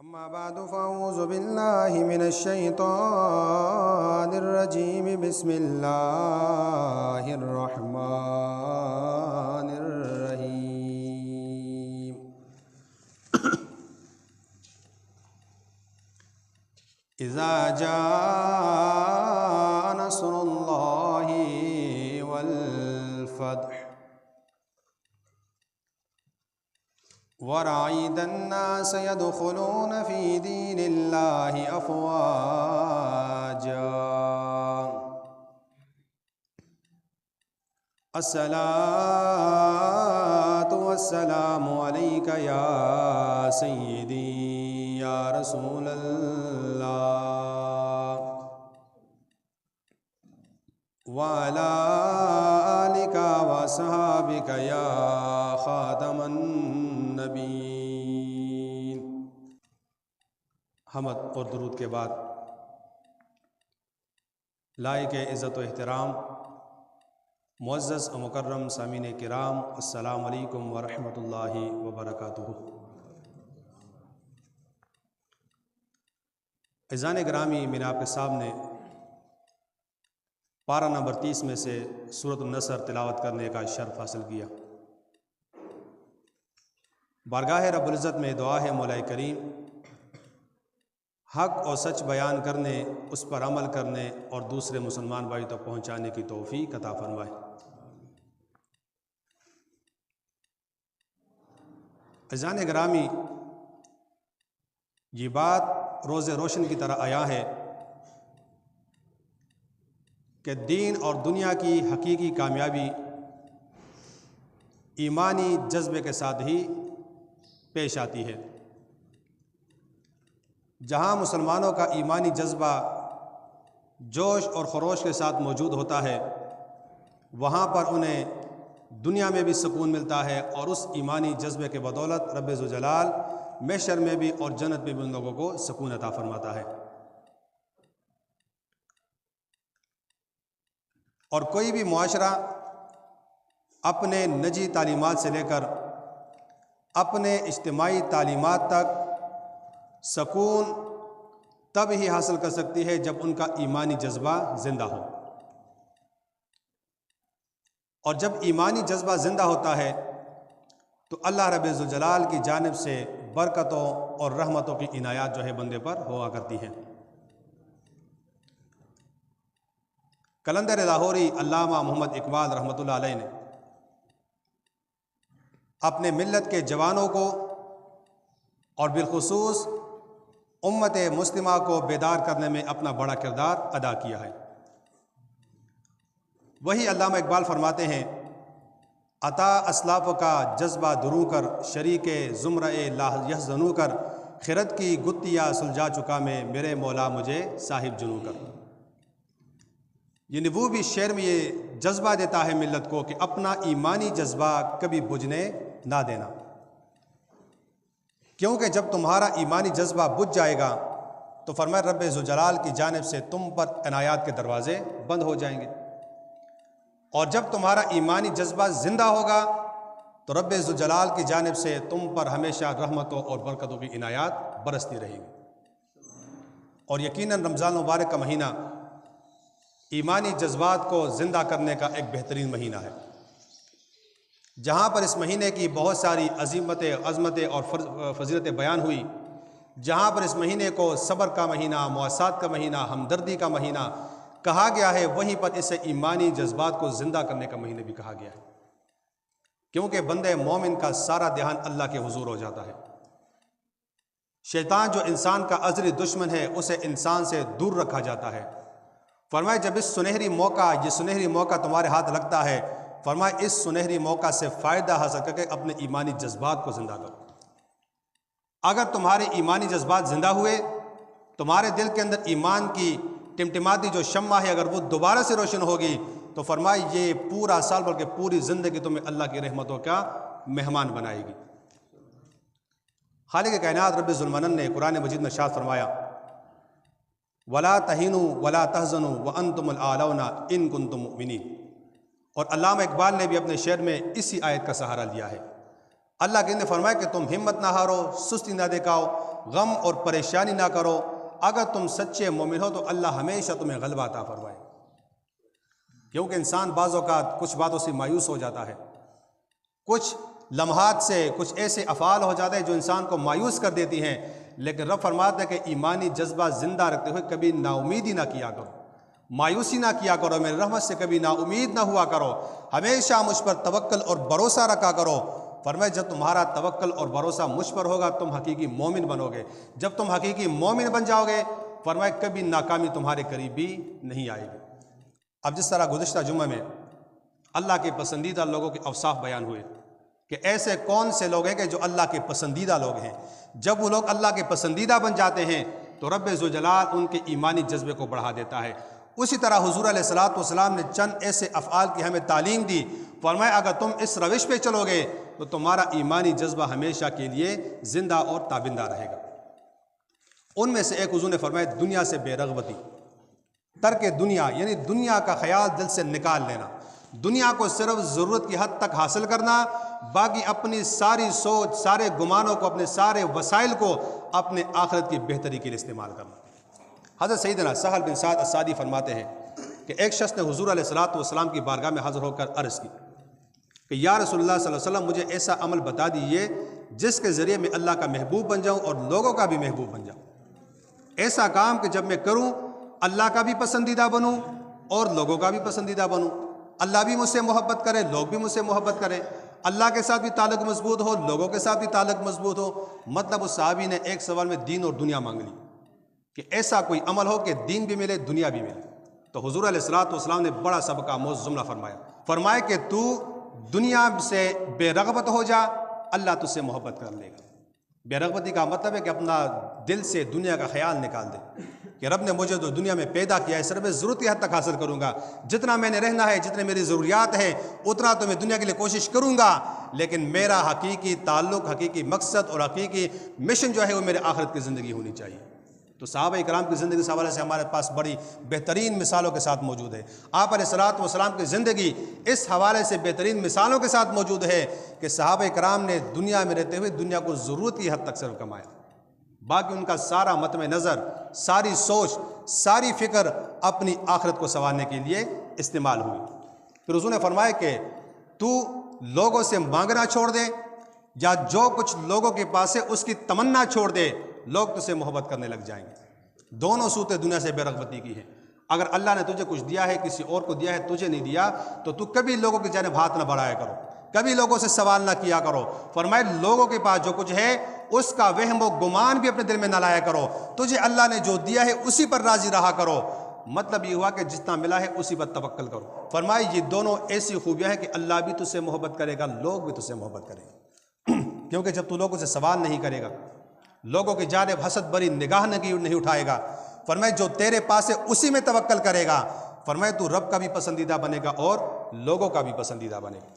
أما بعد فأعوذ بالله من الشيطان الرجيم بسم الله الرحمن الرحيم إذا جاء نصر الله والفتح ورأيت الناس يدخلون في دين الله أفواجا الصلاة والسلام عليك يا سيدي يا رسول الله وعلى آلك وصحابك يا خاتم النبيين۔ حمد اور درود کے بعد لائق عزت و احترام معزز و مکرم سامعین کرام، السلام علیکم ورحمۃ اللہ وبرکاتہ۔ عزیزان گرامی، میں نے آپ کے سامنے پارہ نمبر 30 میں سے سورۃ النصر تلاوت کرنے کا شرف حاصل کیا۔ بارگاہ رب العزت میں دعا ہے مولا کریم حق اور سچ بیان کرنے، اس پر عمل کرنے اور دوسرے مسلمان بھائی تک پہنچانے کی توفیق عطا فرمائے۔ عزیزان گرامی، یہ بات روز روشن کی طرح آیا ہے کہ دین اور دنیا کی حقیقی کامیابی ایمانی جذبے کے ساتھ ہی پیش آتی ہے۔ جہاں مسلمانوں کا ایمانی جذبہ جوش اور خروش کے ساتھ موجود ہوتا ہے، وہاں پر انہیں دنیا میں بھی سکون ملتا ہے، اور اس ایمانی جذبے کے بدولت رب ذوالجلال محشر میں بھی اور جنت میں بھی ان لوگوں کو سکون عطا فرماتا ہے۔ اور کوئی بھی معاشرہ اپنے نجی تعلیمات سے لے کر اپنے اجتماعی تعلیمات تک سکون تب ہی حاصل کر سکتی ہے جب ان کا ایمانی جذبہ زندہ ہو، اور جب ایمانی جذبہ زندہ ہوتا ہے تو اللہ رب ذوالجلال کی جانب سے برکتوں اور رحمتوں کی عنایات جو ہے بندے پر ہوا کرتی ہیں۔ قلندر لاہوری علامہ محمد اقبال رحمۃ اللہ علیہ نے اپنے ملت کے جوانوں کو اور بالخصوص امت مسلمہ کو بیدار کرنے میں اپنا بڑا کردار ادا کیا ہے۔ وہی علامہ اقبال فرماتے ہیں، عطا اسلاف کا جذبہ درو کر، شریک زمرہ لا یحزنو کر، خرد کی گتیا سلجھا چکا میں، میرے مولا مجھے صاحب جنو کر۔ یعنی وہ بھی شعر میں یہ جذبہ دیتا ہے ملت کو کہ اپنا ایمانی جذبہ کبھی بجھنے نہ دینا، کیونکہ جب تمہارا ایمانی جذبہ بجھ جائے گا تو فرمایا رب ذوالجلال کی جانب سے تم پر عنایات کے دروازے بند ہو جائیں گے، اور جب تمہارا ایمانی جذبہ زندہ ہوگا تو رب ذوالجلال کی جانب سے تم پر ہمیشہ رحمتوں اور برکتوں کی عنایات برستی رہیں گی۔ اور یقیناً رمضان مبارک کا مہینہ ایمانی جذبات کو زندہ کرنے کا ایک بہترین مہینہ ہے، جہاں پر اس مہینے کی بہت ساری عظمتیں اور فضیلتیں بیان ہوئی، جہاں پر اس مہینے کو صبر کا مہینہ، مواسات کا مہینہ، ہمدردی کا مہینہ کہا گیا ہے، وہیں پر اسے ایمانی جذبات کو زندہ کرنے کا مہینہ بھی کہا گیا ہے، کیونکہ بندے مومن کا سارا دھیان اللہ کے حضور ہو جاتا ہے۔ شیطان جو انسان کا ازلی دشمن ہے، اسے انسان سے دور رکھا جاتا ہے۔ فرمایا جب یہ سنہری موقع تمہارے ہاتھ لگتا ہے، فرمایا اس سنہری موقع سے فائدہ حاصل کر کے اپنے ایمانی جذبات کو زندہ کرو۔ اگر تمہارے ایمانی جذبات زندہ ہوئے، تمہارے دل کے اندر ایمان کی ٹمٹماتی جو شمع ہے اگر وہ دوبارہ سے روشن ہوگی تو فرمایا یہ پورا سال بلکہ پوری زندگی تمہیں اللہ کی رحمتوں کا مہمان بنائے گی۔ خالق کائنات رب ذوالمنن نے قرآن مجید میں ارشاد فرمایا، وَلَا تَهِنُوا وَلَا تَحْزَنُوا وَأَنْتُمُ الْأَعْلَوْنَ إِن كُنتُم مُؤْمِنِينَ۔ اور علامہ اقبال نے بھی اپنے شعر میں اسی آیت کا سہارا لیا ہے، اللہ کے نے فرمایا کہ تم ہمت نہ ہارو، سستی نہ دکھاؤ، غم اور پریشانی نہ کرو، اگر تم سچے مومن ہو تو اللہ ہمیشہ تمہیں غلبہ عطا فرمائے۔ کیونکہ انسان بعض اوقات کچھ باتوں سے مایوس ہو جاتا ہے، کچھ لمحات سے کچھ ایسے افعال ہو جاتے ہیں جو انسان کو مایوس کر دیتی ہیں، لیکن رب فرماتا ہے کہ ایمانی جذبہ زندہ رکھتے ہوئے کبھی نا امیدی نہ کیا کرو، مایوسی نہ کیا کرو، میری رحمت سے کبھی نا امید نہ ہوا کرو، ہمیشہ مجھ پر توکل اور بھروسہ رکھا کرو۔ فرمایا جب تمہارا توکل اور بھروسہ مجھ پر ہوگا تم حقیقی مومن بنو گے، جب تم حقیقی مومن بن جاؤ گے فرمایا کبھی ناکامی تمہارے قریب بھی نہیں آئے گی۔ اب جس طرح گزشتہ جمعہ میں اللہ کے پسندیدہ لوگوں کے اوصاف بیان ہوئے کہ ایسے کون سے لوگ ہیں کہ جو اللہ کے پسندیدہ لوگ ہیں، جب وہ لوگ اللہ کے پسندیدہ بن جاتے ہیں تو رب ذوالجلال ان کے ایمانی جذبے کو بڑھا دیتا ہے۔ اسی طرح حضور علیہ الصلوۃ والسلام نے چند ایسے افعال کی ہمیں تعلیم دی، فرمایا اگر تم اس روش پہ چلو گے تو تمہارا ایمانی جذبہ ہمیشہ کے لیے زندہ اور تابندہ رہے گا۔ ان میں سے ایک حضور نے فرمایا دنیا سے بے رغبتی، ترک دنیا یعنی دنیا کا خیال دل سے نکال لینا، دنیا کو صرف ضرورت کی حد تک حاصل کرنا، باقی اپنی ساری سوچ، سارے گمانوں کو، اپنے سارے وسائل کو اپنے آخرت کی بہتری کے لیے استعمال کرنا۔ حضرت سیدنا سہل بن سعد الساعدی فرماتے ہیں کہ ایک شخص نے حضور علیہ الصلوۃ والسلام کی بارگاہ میں حاضر ہو کر عرض کی کہ یا رسول اللہ صلی اللہ علیہ وسلم مجھے ایسا عمل بتا دیجیے جس کے ذریعے میں اللہ کا محبوب بن جاؤں اور لوگوں کا بھی محبوب بن جاؤں، ایسا کام کہ جب میں کروں اللہ کا بھی پسندیدہ بنوں اور لوگوں کا بھی پسندیدہ بنوں، اللہ بھی مجھ سے محبت کرے، لوگ بھی مجھ سے محبت کریں، اللہ کے ساتھ بھی تعلق مضبوط ہو، لوگوں کے ساتھ بھی تعلق مضبوط ہو۔ مطلب اس صحابی نے ایک سوال میں دین اور دنیا مانگ لی کہ ایسا کوئی عمل ہو کہ دین بھی ملے دنیا بھی ملے۔ تو حضور علیہ الصلوۃ والسلام نے بڑا سبق آموز جملہ فرمایا کہ تو دنیا سے بے رغبت ہو جا، اللہ تجھ سے محبت کر لے گا۔ بے رغبتی کا مطلب ہے کہ اپنا دل سے دنیا کا خیال نکال دے کہ رب نے مجھے جو دنیا میں پیدا کیا ہے صرف ضرورت کی حد تک حاصل کروں گا، جتنا میں نے رہنا ہے، جتنے میری ضروریات ہیں اتنا تو میں دنیا کے لیے کوشش کروں گا، لیکن میرا حقیقی تعلق، حقیقی مقصد اور حقیقی مشن جو ہے وہ میرے آخرت کی زندگی ہونی چاہیے۔ تو صحابہ اکرام کی زندگی کے حوالے سے ہمارے پاس بڑی بہترین مثالوں کے ساتھ موجود ہے۔ آپ علیہ الصلوۃ والسلام کی زندگی اس حوالے سے بہترین مثالوں کے ساتھ موجود ہے کہ صحابہ اکرام نے دنیا میں رہتے ہوئے دنیا کو ضرورت کی حد تک صرف کمایا، باقی ان کا سارا متم نظر، ساری سوچ، ساری فکر اپنی آخرت کو سنوارنے کے لیے استعمال ہوئی۔ پھر حضور نے فرمایا کہ تو لوگوں سے مانگنا چھوڑ دے یا جو کچھ لوگوں کے پاس ہے اس کی تمنا چھوڑ دے، لوگ تجھ سے محبت کرنے لگ جائیں گے۔ دونوں صورتیں دنیا سے بے رغبتی کی ہیں۔ اگر اللہ نے تجھے کچھ دیا ہے، کسی اور کو دیا ہے، تجھے نہیں دیا تو تو کبھی لوگوں کی جانب ہاتھ نہ بڑھایا کرو، کبھی لوگوں سے سوال نہ کیا کرو۔ فرمائے لوگوں کے پاس جو کچھ ہے اس کا وہم و گمان بھی اپنے دل میں نہ لایا کرو، تجھے اللہ نے جو دیا ہے اسی پر راضی رہا کرو۔ مطلب یہ ہوا کہ جتنا ملا ہے اسی پر توکل کرو۔ فرمائے یہ دونوں ایسی خوبیاں ہیں کہ اللہ بھی تجھ سے محبت کرے گا، لوگ بھی تجھ سے محبت کریں گے، کیونکہ جب تو لوگوں سے سوال نہیں کرے گا، لوگوں کی جانب حسد بری نگاہ نہیں اٹھائے گا، فرمائے جو تیرے پاس ہے اسی میں توکل کرے گا، فرمائے تو رب کا بھی پسندیدہ بنے گا اور لوگوں کا بھی پسندیدہ بنے گا۔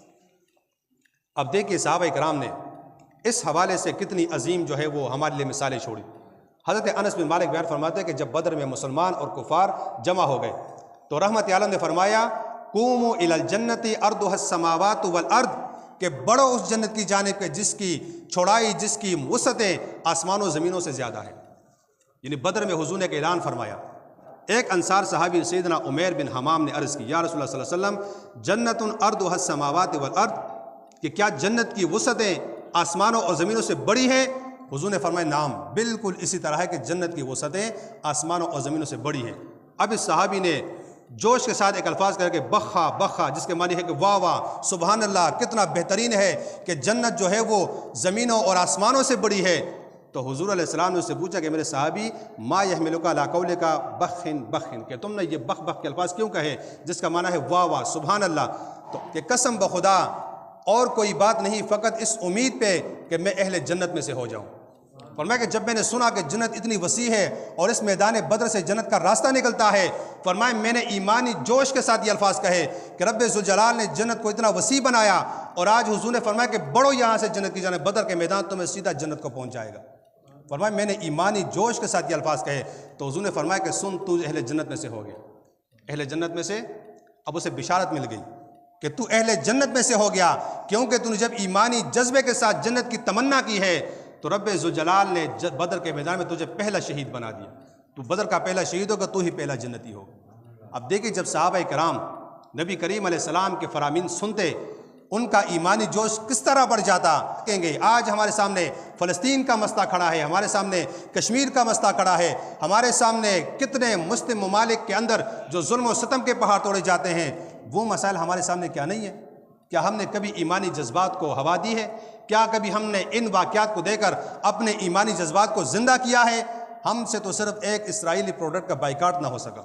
اب دیکھیے صحابہ کرام نے اس حوالے سے کتنی عظیم جو ہے وہ ہمارے لیے مثالیں چھوڑی۔ حضرت انس بن مالک بیان فرماتے ہیں کہ جب بدر میں مسلمان اور کفار جمع ہو گئے تو رحمت عالم نے فرمایا قوموا الی الجنت ارضها السماوات والارض، کہ بڑھو اس جنت کی جانب کے جس کی چوڑائی، جس کی وسعتیں آسمانوں زمینوں سے زیادہ ہے۔ یعنی بدر میں حضور نے ایک اعلان فرمایا۔ ایک انصار صحابی سیدنا عمیر بن حمام نے عرض کی یا رسول اللہ صلی اللہ علیہ وسلم جنت ارضها السماوات والارض، کہ کیا جنت کی وسعتیں آسمانوں اور زمینوں سے بڑی ہیں؟ حضور نے فرمایا نعم، بالکل اسی طرح ہے کہ جنت کی وسعتیں آسمانوں اور زمینوں سے بڑی ہیں۔ اب اس صحابی نے جوش کے ساتھ ایک الفاظ کہا کہ بخا بخا، جس کے معنی ہے کہ واہ واہ، سبحان اللہ، کتنا بہترین ہے کہ جنت جو ہے وہ زمینوں اور آسمانوں سے بڑی ہے۔ تو حضور علیہ السلام نے اس سے پوچھا کہ میرے صحابی ما یحملک علی قولک بخن بخن، کہ تم نے یہ بخ بخ کے الفاظ کیوں کہے جس کا معنی ہے واہ واہ، سبحان اللہ؟ تو کہ قسم بخدا اور کوئی بات نہیں، فقط اس امید پہ کہ میں اہل جنت میں سے ہو جاؤں۔ فرمایا کہ جب میں نے سنا کہ جنت اتنی وسیع ہے اور اس میدان بدر سے جنت کا راستہ نکلتا ہے، فرمایا میں نے ایمانی جوش کے ساتھ یہ الفاظ کہے کہ رب ذوالجلال نے جنت کو اتنا وسیع بنایا، اور آج حضور نے فرمایا کہ بڑھو یہاں سے جنت کی جانب، بدر کے میدان تمہیں سیدھا جنت کو پہنچ جائے گا۔ فرمایا میں نے ایمانی جوش کے ساتھ یہ الفاظ کہے تو حضور نے فرمایا کہ سن تو اہل جنت میں سے ہو گیا، اہل جنت میں سے۔ اب اسے بشارت مل گئی کہ تو اہل جنت میں سے ہو گیا، کیونکہ تو نے جب ایمانی جذبے کے ساتھ جنت کی تمنا کی ہے تو رب ذوالجلال نے بدر کے میدان میں تجھے پہلا شہید بنا دیا۔ تو بدر کا پہلا شہید ہوگا، تو ہی پہلا جنتی ہوگا۔ اب دیکھیں جب صحابہ کرام نبی کریم علیہ السلام کے فرامین سنتے، ان کا ایمانی جوش کس طرح بڑھ جاتا۔ کہیں گے آج ہمارے سامنے فلسطین کا مسئلہ کھڑا ہے، ہمارے سامنے کشمیر کا مسئلہ کھڑا ہے، ہمارے سامنے کتنے مسلم ممالک کے اندر جو ظلم و ستم کے پہاڑ توڑے جاتے ہیں، وہ مسائل ہمارے سامنے کیا نہیں ہے؟ کیا ہم نے کبھی ایمانی جذبات کو ہوا دی ہے؟ کیا کبھی ہم نے ان واقعات کو دے کر اپنے ایمانی جذبات کو زندہ کیا ہے؟ ہم سے تو صرف ایک اسرائیلی پروڈکٹ کا بائیکاٹ نہ ہو سکا،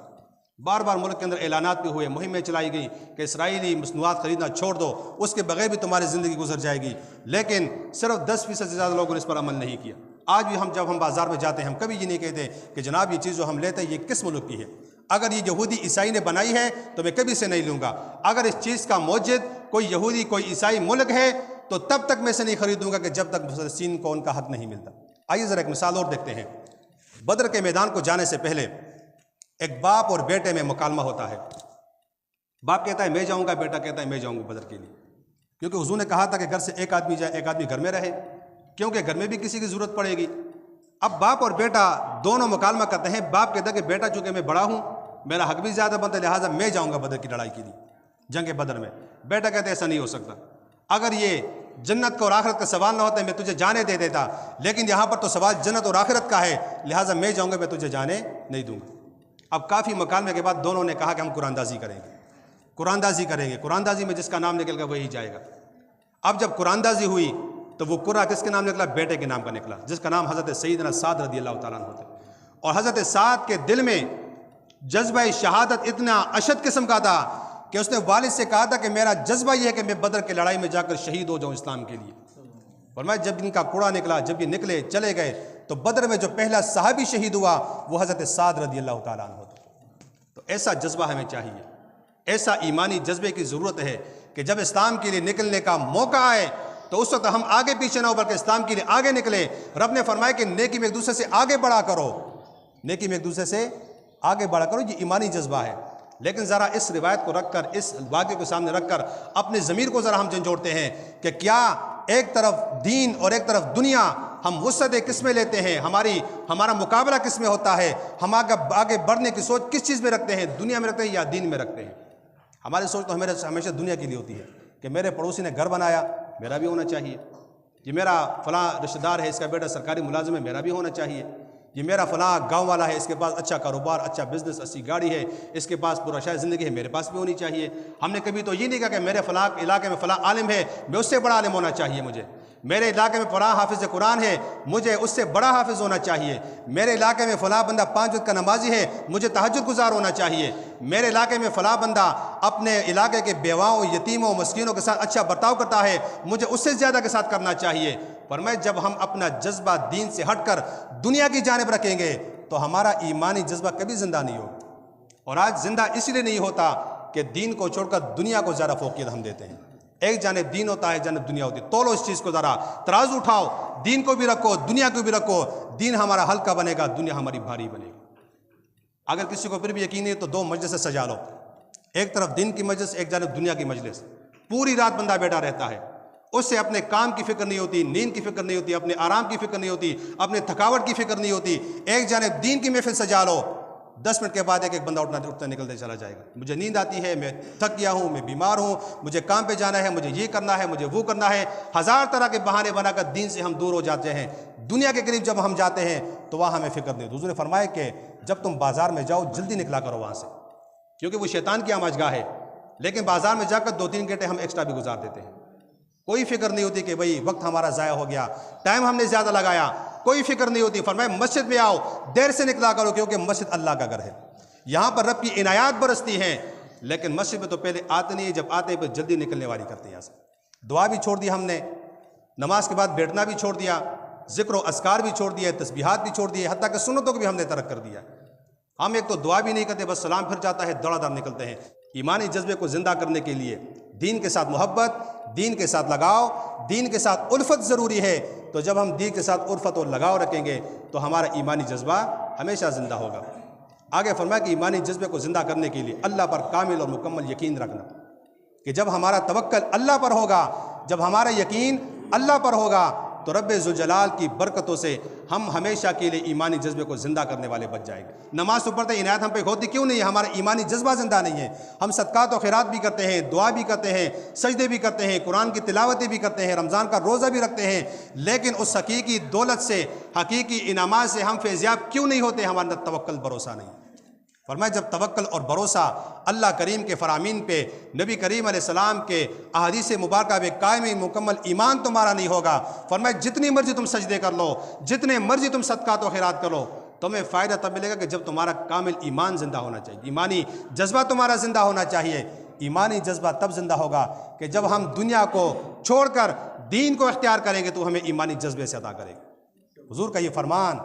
بار بار ملک کے اندر اعلانات بھی ہوئے، مہمیں چلائی گئی کہ اسرائیلی مصنوعات خریدنا چھوڑ دو، اس کے بغیر بھی تمہاری زندگی گزر جائے گی، لیکن صرف 10% سے زیادہ لوگوں نے اس پر عمل نہیں کیا۔ آج بھی جب ہم بازار میں جاتے ہیں، ہم کبھی یہ نہیں کہتے کہ جناب یہ چیز جو ہم لیتے ہیں یہ کس ملک کی ہے؟ اگر یہ یہودی عیسائی نے بنائی ہے تو میں کبھی سے نہیں لوں گا۔ اگر اس چیز کا موجد کوئی یہودی کوئی عیسائی ملک ہے تو تب تک میں سے نہیں خریدوں گا کہ جب تک فلسطین کو ان کا حق نہیں ملتا۔ آئیے ذرا ایک مثال اور دیکھتے ہیں۔ بدر کے میدان کو جانے سے پہلے ایک باپ اور بیٹے میں مکالمہ ہوتا ہے۔ باپ کہتا ہے میں جاؤں گا، بیٹا کہتا ہے میں جاؤں گا بدر کے لیے، کیونکہ حضور نے کہا تھا کہ گھر سے ایک آدمی جائے، ایک آدمی گھر میں رہے، کیونکہ گھر میں بھی کسی کی ضرورت پڑے گی۔ اب باپ اور بیٹا دونوں مکالمہ کرتے ہیں۔ باپ کہتا ہے کہ بیٹا چونکہ میں بڑا ہوں، میرا حق بھی زیادہ بنتا ہے، لہٰذا میں جاؤں گا بدر کی لڑائی کے لیے، جنگ بدر میں۔ بیٹا کہتا ہے ایسا نہیں ہو سکتا، اگر یہ جنت کو اور آخرت کا سوال نہ ہوتا ہے میں تجھے جانے دے دیتا، لیکن یہاں پر تو سوال جنت اور آخرت کا ہے، لہٰذا میں جاؤں گا، میں تجھے جانے نہیں دوں گا۔ اب کافی مکالمے کے بعد دونوں نے کہا کہ ہم قرآن اندازی کریں گے، قرآن اندازی کریں گے، قرآن اندازی میں جس کا نام نکل گا وہی جائے گا۔ اب جب قرآن اندازی ہوئی تو وہ قرآن کس کے نام نکلا؟ بیٹے کے نام کا نکلا، جس کا نام حضرت سیدنا سعد رضی اللہ تعالیٰ عنہ ہوتے۔ اور حضرت سعد کے دل میں جذبہ شہادت اتنا اشد قسم کا تھا کہ اس نے والد سے کہا تھا کہ میرا جذبہ یہ ہے کہ میں بدر کی لڑائی میں جا کر شہید ہو جاؤں اسلام کے لیے۔ فرمایا جب ان کا کوڑا نکلا، جب یہ نکلے چلے گئے تو بدر میں جو پہلا صحابی شہید ہوا وہ حضرت سعد رضی اللہ تعالیٰ عنہ ہوتا۔ تو ایسا جذبہ ہمیں چاہیے، ایسا ایمانی جذبے کی ضرورت ہے کہ جب اسلام کے لیے نکلنے کا موقع آئے تو اس وقت ہم آگے پیچھے نہ ہو بلکہ اسلام کے لیے آگے نکلے۔ رب نے فرمایا کہ نیکی میں ایک دوسرے سے آگے بڑھا کرو، نیکی میں ایک دوسرے سے آگے بڑھا کرو، یہ ایمانی جذبہ ہے۔ لیکن ذرا اس روایت کو رکھ کر، اس واقعے کو سامنے رکھ کر اپنے ضمیر کو ذرا ہم جھنجھوڑتے ہیں کہ کیا ایک طرف دین اور ایک طرف دنیا، ہم وسعتیں کس میں لیتے ہیں، ہمارا مقابلہ کس میں ہوتا ہے، ہم آگے بڑھنے کی سوچ کس چیز میں رکھتے ہیں، دنیا میں رکھتے ہیں یا دین میں رکھتے ہیں؟ ہماری سوچ تو ہمیشہ دنیا کے لیے ہوتی ہے کہ میرے پڑوسی نے گھر بنایا، میرا بھی ہونا چاہیے، یہ میرا فلاں رشتہ دار ہے، اس کا بیٹا سرکاری ملازم ہے، میرا بھی ہونا چاہیے، یہ میرا فلاں گاؤں والا ہے، اس کے پاس اچھا کاروبار، اچھا بزنس، اچھی گاڑی ہے، اس کے پاس پورا شاید زندگی ہے، میرے پاس بھی ہونی چاہیے۔ ہم نے کبھی تو یہ نہیں کہا کہ میرے فلاں علاقے میں فلاں عالم ہے، میں اس سے بڑا عالم ہونا چاہیے، مجھے میرے علاقے میں فلاں حافظ قرآن ہے، مجھے اس سے بڑا حافظ ہونا چاہیے، میرے علاقے میں فلاں بندہ 5 وقت کا نمازی ہے، مجھے تہجد گزار ہونا چاہیے، میرے علاقے میں فلاں بندہ اپنے علاقے کے بیواؤں، یتیموں، مسکینوں کے ساتھ اچھا برتاؤ کرتا ہے، مجھے اس سے زیادہ کے ساتھ کرنا چاہیے۔ فرمایا جب ہم اپنا جذبہ دین سے ہٹ کر دنیا کی جانب رکھیں گے تو ہمارا ایمانی جذبہ کبھی زندہ نہیں ہوگا۔ اور آج زندہ اس لیے نہیں ہوتا کہ دین کو چھوڑ کر دنیا کو زیادہ فوقیت ہم دیتے ہیں۔ ایک جانب دین ہوتا ہے، ایک جانب دنیا ہوتی ہے۔ تولو اس چیز کو، ذرا ترازو اٹھاؤ، دین کو بھی رکھو، دنیا کو بھی رکھو۔ دین ہمارا ہلکا بنے گا، دنیا ہماری بھاری بنے گی۔ اگر کسی کو پھر بھی یقین نہیں تو 2 مجلس سے سجا لو، ایک طرف دین کی مجلس، ایک جانب دنیا کی مجلس۔ پوری رات بندہ بیٹھا رہتا ہے، اس سے اپنے کام کی فکر نہیں ہوتی، نیند کی فکر نہیں ہوتی، اپنے آرام کی فکر نہیں ہوتی، اپنے تھکاوٹ کی فکر نہیں ہوتی۔ ایک جانب دین کی محفل سجا لو، 10 منٹ کے بعد ایک بندہ اٹھتا نکلتے چلا جائے گا، مجھے نیند آتی ہے، میں تھک گیا ہوں، میں بیمار ہوں، مجھے کام پہ جانا ہے، مجھے یہ کرنا ہے، مجھے وہ کرنا ہے۔ 1000 طرح کے بہانے بنا کر دین سے ہم دور ہو جاتے ہیں۔ دنیا کے قریب جب ہم جاتے ہیں تو وہاں ہمیں فکر نہیں ہوتی۔ حضور نے فرمایا کہ جب تم بازار میں جاؤ جلدی نکلا کرو وہاں سے، کیونکہ وہ شیطان کی آماجگاہ ہے۔ لیکن بازار میں جا کر 2-3 گھنٹے ہم ایکسٹرا بھی گزار دیتے ہیں، کوئی فکر نہیں ہوتی کہ بھئی وقت ہمارا ضائع ہو گیا، ٹائم ہم نے زیادہ لگایا، کوئی فکر نہیں ہوتی۔ فرمایا مسجد میں آؤ، دیر سے نکلا کرو، کیونکہ مسجد اللہ کا گھر ہے، یہاں پر رب کی عنایات برستی ہیں۔ لیکن مسجد میں تو پہلے آتے نہیں، جب آتے ہیں پھر جلدی نکلنے والی کرتے ہیں یہاں سے۔ دعا بھی چھوڑ دی ہم نے، نماز کے بعد بیٹھنا بھی چھوڑ دیا، ذکر و اذکار بھی چھوڑ دیا، تسبیحات بھی چھوڑ دیے، حتیٰ کہ سنتوں کو بھی ہم نے ترک کر دیا۔ ہم ایک تو دعا بھی نہیں کرتے، بس سلام پھر جاتا ہے، دڑا دڑ نکلتے ہیں۔ ایمانی جذبے کو زندہ کرنے کے لیے دین کے ساتھ محبت، دین کے ساتھ لگاؤ، دین کے ساتھ الفت ضروری ہے۔ تو جب ہم دین کے ساتھ الفت اور لگاؤ رکھیں گے تو ہمارا ایمانی جذبہ ہمیشہ زندہ ہوگا۔ آگے فرمایا کہ ایمانی جذبے کو زندہ کرنے کے لیے اللہ پر کامل اور مکمل یقین رکھنا، کہ جب ہمارا توکل اللہ پر ہوگا، جب ہمارا یقین اللہ پر ہوگا، تو رب ذوالجلال کی برکتوں سے ہم ہمیشہ کے لیے ایمانی جذبے کو زندہ کرنے والے بچ جائیں گے۔ نماز تو پڑھتے ہیں، عنایت ہم پہ ہوتی کیوں نہیں ہے؟ ہمارا ایمانی جذبہ زندہ نہیں ہے۔ ہم صدقات و خیرات بھی کرتے ہیں، دعا بھی کرتے ہیں، سجدے بھی کرتے ہیں، قرآن کی تلاوتیں بھی کرتے ہیں، رمضان کا روزہ بھی رکھتے ہیں، لیکن اس حقیقی دولت سے، حقیقی انعامات سے ہم فیضیاب کیوں نہیں ہوتے؟ ہمارا توکل بھروسہ نہیں۔ فرمایا جب توکل اور بھروسہ اللہ کریم کے فرامین پہ، نبی کریم علیہ السلام کے احادیث مبارکہ پہ قائم مکمل ایمان تمہارا نہیں ہوگا، فرمایا جتنی مرضی تم سجدے کر لو، جتنے مرضی تم صدقات و خیرات کر لو، تمہیں فائدہ تب ملے گا کہ جب تمہارا کامل ایمان زندہ ہونا چاہیے، ایمانی جذبہ تمہارا زندہ ہونا چاہیے۔ ایمانی جذبہ تب زندہ ہوگا کہ جب ہم دنیا کو چھوڑ کر دین کو اختیار کریں گے تو ہمیں ایمانی جذبے سے عطا کرے گا۔ حضور کا یہ فرمان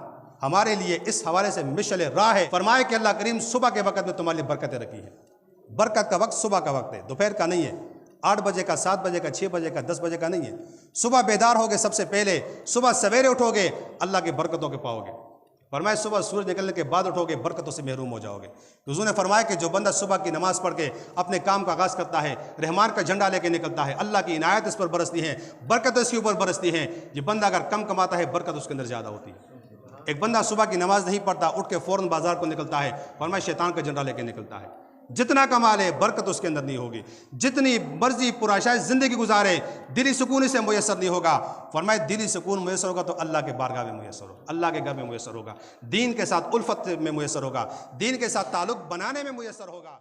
ہمارے لیے اس حوالے سے مشعل راہ ہے۔ فرمائے کہ اللہ کریم صبح کے وقت میں تمہارے لیے برکتیں رکھی ہیں۔ برکت کا وقت صبح کا وقت ہے، دوپہر کا نہیں ہے، 8 بجے کا، 7 بجے کا، 6 بجے کا، 10 بجے کا نہیں ہے۔ صبح بیدار ہوگے، سب سے پہلے صبح سویرے اٹھو گے، اللہ کی برکتوں کے پاؤ گے۔ فرمایا صبح سورج نکلنے کے بعد اٹھو گے، برکتوں سے محروم ہو جاؤ گے۔ حضور نے فرمایا کہ جو بندہ صبح کی نماز پڑھ کے اپنے کام کا آغاز کرتا ہے، رحمان کا جھنڈا لے کے نکلتا ہے، اللہ کی عنایت اس پر برستی ہیں، برکت اس کے اوپر برستی ہیں۔ یہ بندہ اگر کم کماتا ہے، برکت اس کے اندر زیادہ ہوتی ہے۔ ایک بندہ صبح کی نماز نہیں پڑھتا، اٹھ کے فوراً بازار کو نکلتا ہے، فرمایا شیطان کا جھنڈا لے کے نکلتا ہے، جتنا کما لے برکت اس کے اندر نہیں ہوگی، جتنی مرضی پرآشائش زندگی گزارے دلی سکون اسے میسر نہیں ہوگا۔ فرمایا دلی سکون میسر ہوگا تو اللہ کے بارگاہ میں میسر ہوگا، اللہ کے گھر میں میسر ہوگا، دین کے ساتھ الفت میں میسر ہوگا، دین کے ساتھ تعلق بنانے میں میسر ہوگا۔